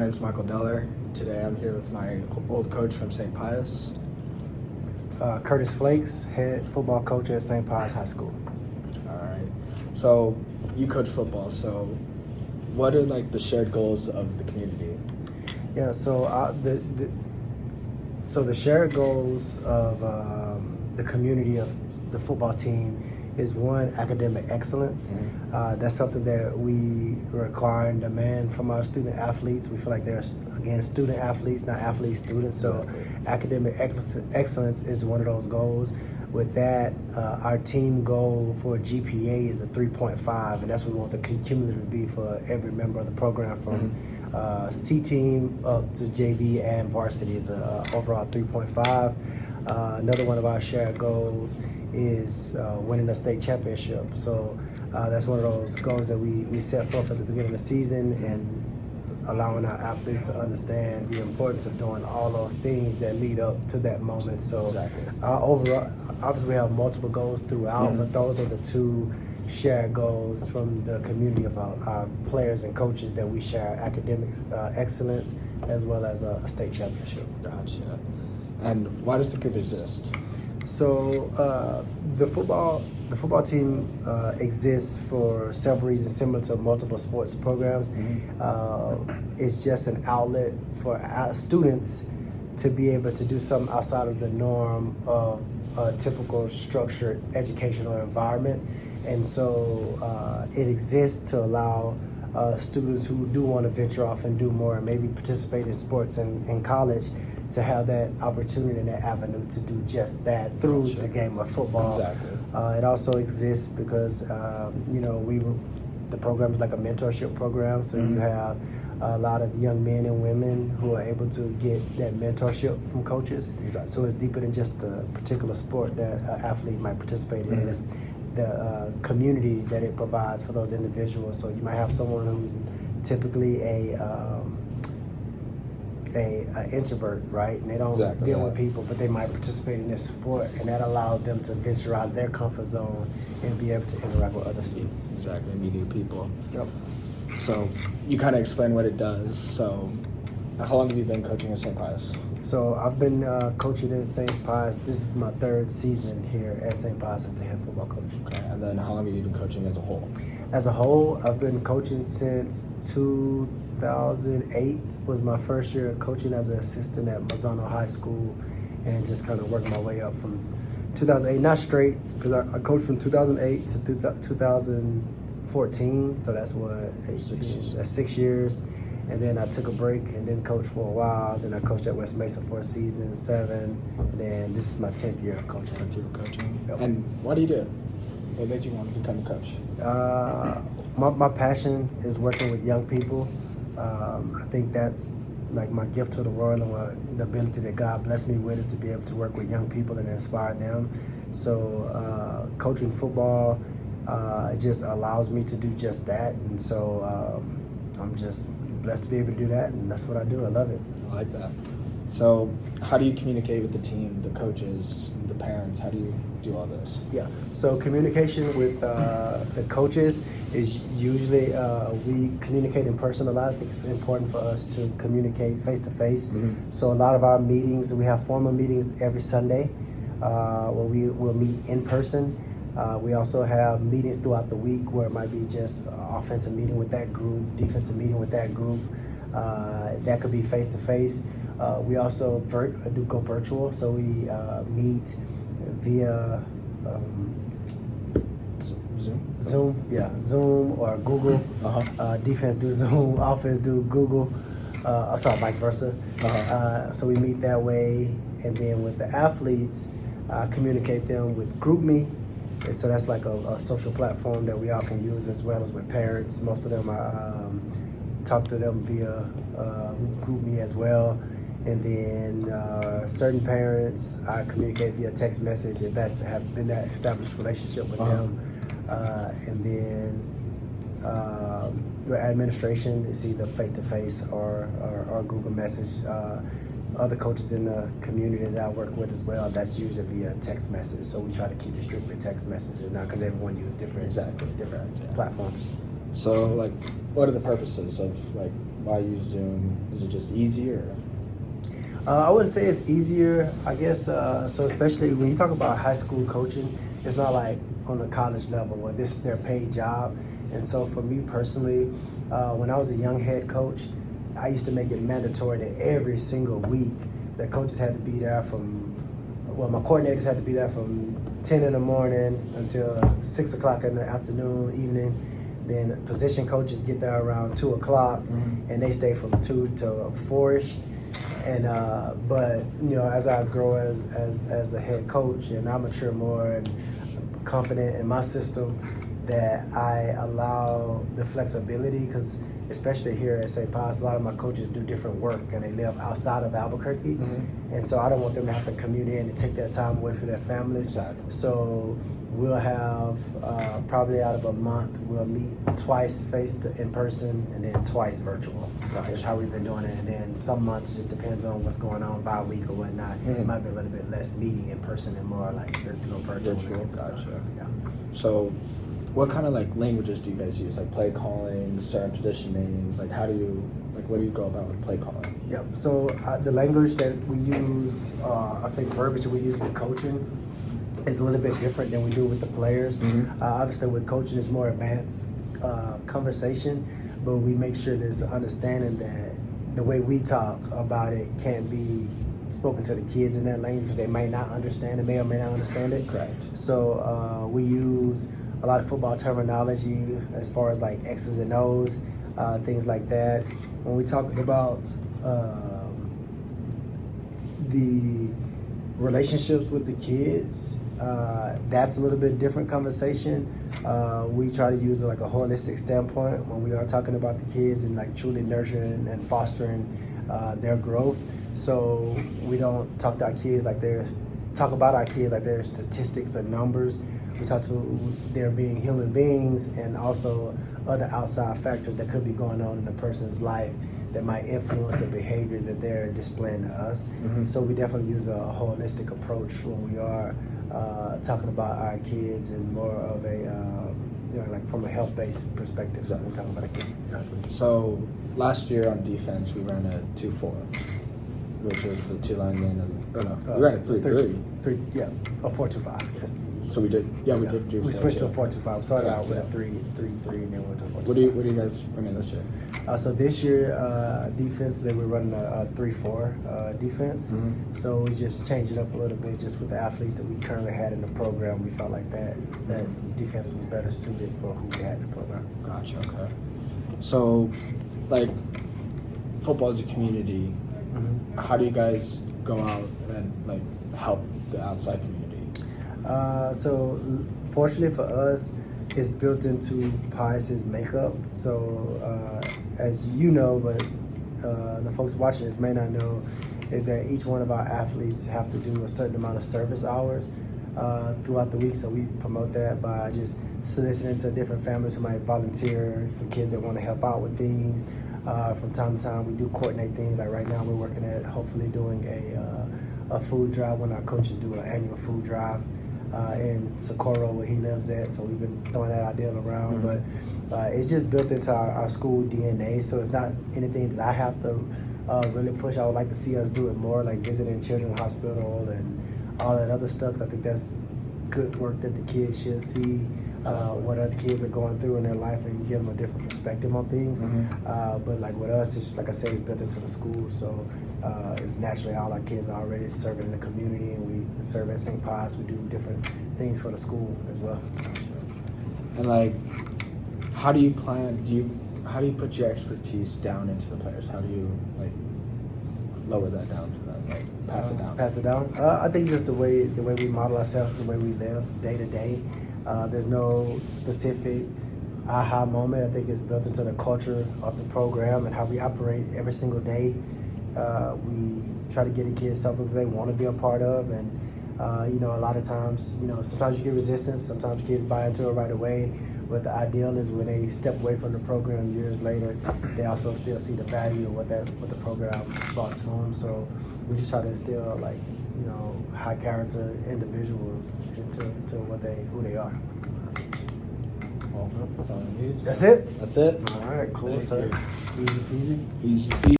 My name is Michael Deller. Today I'm here with my old coach from St. Pius. Curtis Flakes, head football coach at St. Pius High School. All right. So you coach football. So what are like the shared goals of the community? Yeah. So the shared goals of the community of the football team is one, academic excellence. That's something that we require and demand from our student athletes. We feel like they're, again, student athletes, not athlete students. So academic excellence is one of those goals. With that, our team goal for GPA is a 3.5, and that's what we want the cumulative to be for every member of the program from C team up to JV and varsity is overall 3.5. Another one of our shared goals is winning a state championship. So that's one of those goals that we set forth at the beginning of the season, and allowing our athletes to understand the importance of doing all those things that lead up to that moment. So overall, obviously we have multiple goals throughout, but those are the two shared goals from the community of our players and coaches that we share: academic excellence as well as a state championship. Gotcha. And why does the group exist? So the football team exists for several reasons, similar to multiple sports programs. It's just an outlet for our students to be able to do something outside of the norm of a typical structured educational environment. And so it exists to allow students who do want to venture off and do more and maybe participate in sports in college to have that opportunity and that avenue to do just that through the game of football. Exactly. It also exists because the program is like a mentorship program, so you have a lot of young men and women who are able to get that mentorship from coaches. Exactly. So it's deeper than just a particular sport that an athlete might participate in. It's the community that it provides for those individuals. So you might have someone who's typically a introvert, right? And they don't deal with people, but they might participate in this sport, and that allows them to venture out of their comfort zone and be able to interact with other students. Exactly, meet new people. Yep. So you kind of explain what it does. So how long have you been coaching at St. Pius? So I've been coaching at St. Pius. This is my third season here at St. Pius as the head football coach. Okay, and then how long have you been coaching as a whole? As a whole, I've been coaching since 2008 was my first year coaching as an assistant at Mazzano High School, and just kind of working my way up from 2008, not straight, because I coached from 2008 to 2014, so that's what, 18, that's 6 years. And then I took a break and didn't coach for a while. Then I coached at West Mesa for a season, 7, and then this is my 10th year of coaching. 10th year of coaching. Yep. And what do you do? What made you want to become a coach? My passion is working with young people. I think that's like my gift to the world, and the ability that God blessed me with is to be able to work with young people and inspire them. So coaching football just allows me to do just that, and so I'm just blessed to be able to do that, and that's what I do. I love it. I like that. So how do you communicate with the team, the coaches, the parents? How do you do all this? Yeah, so communication with the coaches is usually, we communicate in person a lot. I think it's important for us to communicate face-to-face. So a lot of our meetings, we have formal meetings every Sunday where we will meet in person. We also have meetings throughout the week where it might be just offensive meeting with that group, defensive meeting with that group. That could be face-to-face. We also do go virtual, so we meet via Zoom or Google. Defense do Zoom, offense do Google. Vice versa. So we meet that way, and then with the athletes, communicate them with GroupMe. And so that's like a social platform that we all can use, as well as with parents. Most of them talk to them via GroupMe as well. And then certain parents, I communicate via text message if that's have been that established relationship with them. And then your administration is either face-to-face or Google message. Other coaches in the community that I work with as well, that's usually via text message. So we try to keep it strictly text messages now, because everyone uses different platforms. So like, what are the purposes of like why use Zoom? Is it just easier? I wouldn't say it's easier. I guess so. Especially when you talk about high school coaching, it's not like on the college level where this is their paid job. And so for me personally, when I was a young head coach, I used to make it mandatory that every single week that coaches had to be there my coordinators had to be there from 10 in the morning until 6 o'clock in the afternoon, evening. Then position coaches get there around 2 o'clock, and they stay from 2 to 4-ish. And but as I grow as a head coach and I mature more and confident in my system, that I allow the flexibility, because especially here at St. Paul's, a lot of my coaches do different work and they live outside of Albuquerque, and so I don't want them to have to commute in and take that time away from their families. Exactly. So we'll have probably out of a month we'll meet twice in person and then twice virtual. That's how we've been doing it. And then some months it just depends on what's going on by week or whatnot. It might be a little bit less meeting in person and more like let's do a virtual and get this stuff. Yeah. So what kind of like languages do you guys use? Like play calling, certain position names? Like what do you go about with play calling? Yep. So the language that we use, I say verbiage we use with coaching is a little bit different than we do with the players. Obviously with coaching it's more advanced conversation, but we make sure there's an understanding that the way we talk about it can't be spoken to the kids in that language because they may not understand it, may or may not understand it. Correct. So we use a lot of football terminology as far as like X's and O's, things like that. When we talk about the relationships with the kids, that's a little bit different conversation. We try to use like a holistic standpoint when we are talking about the kids and like truly nurturing and fostering their growth. So we don't talk about our kids like they're statistics or numbers. We talk to there being human beings and also other outside factors that could be going on in a person's life that might influence the behavior that they're displaying to us. So we definitely use a holistic approach when we are talking about our kids and more of a like from a health-based perspective. So we're talking about our kids. So last year on defense we ran a 2-4, which was the two linemen we ran a 3-3. 4-2-5. Yes. So we did. Yeah, we did do. We switched to a 4-2-5. We started out with a 3-3, and then went to a 4-2-5. What do you guys running this year? So this year, defensively, we're running a 3-4 defense. So we just changed it up a little bit, just with the athletes that we currently had in the program. We felt like that defense was better suited for who we had in the program. Gotcha. Okay. So, like, football is a community. How do you guys go out and like help the outside community? So fortunately for us, it's built into Pius's makeup. So as you know, but the folks watching this may not know, is that each one of our athletes have to do a certain amount of service hours throughout the week. So we promote that by just soliciting to different families who might volunteer for kids that want to help out with things. From time to time, we do coordinate things. Like right now, we're working at hopefully doing a food drive when our coaches do an annual food drive in Socorro, where he lives at. So we've been throwing that idea around, but it's just built into our school DNA. So it's not anything that I have to really push. I would like to see us do it more, like visiting Children's Hospital and all that other stuff. So I think that's good work that the kids should see. What other kids are going through in their life and give them a different perspective on things. But like with us, it's just, like I said, it's built into the school. So it's naturally all our kids are already serving in the community, and we serve at St. Pius. We do different things for the school as well. And like, how do you put your expertise down into the players? How do you like lower that down to them, like pass it down? Pass it down. I think just the way we model ourselves, the way we live day to day. There's no specific aha moment. I think it's built into the culture of the program and how we operate every single day. We try to get the kids something they want to be a part of, and a lot of times, sometimes you get resistance. Sometimes kids buy into it right away. But the ideal is when they step away from the program years later, they also still see the value of what the program brought to them. So we just try to instill high character individuals into who they are. Well, that's all I need. That's it? That's it. All right, cool, Thank sir. you. Easy peasy. Easy peasy.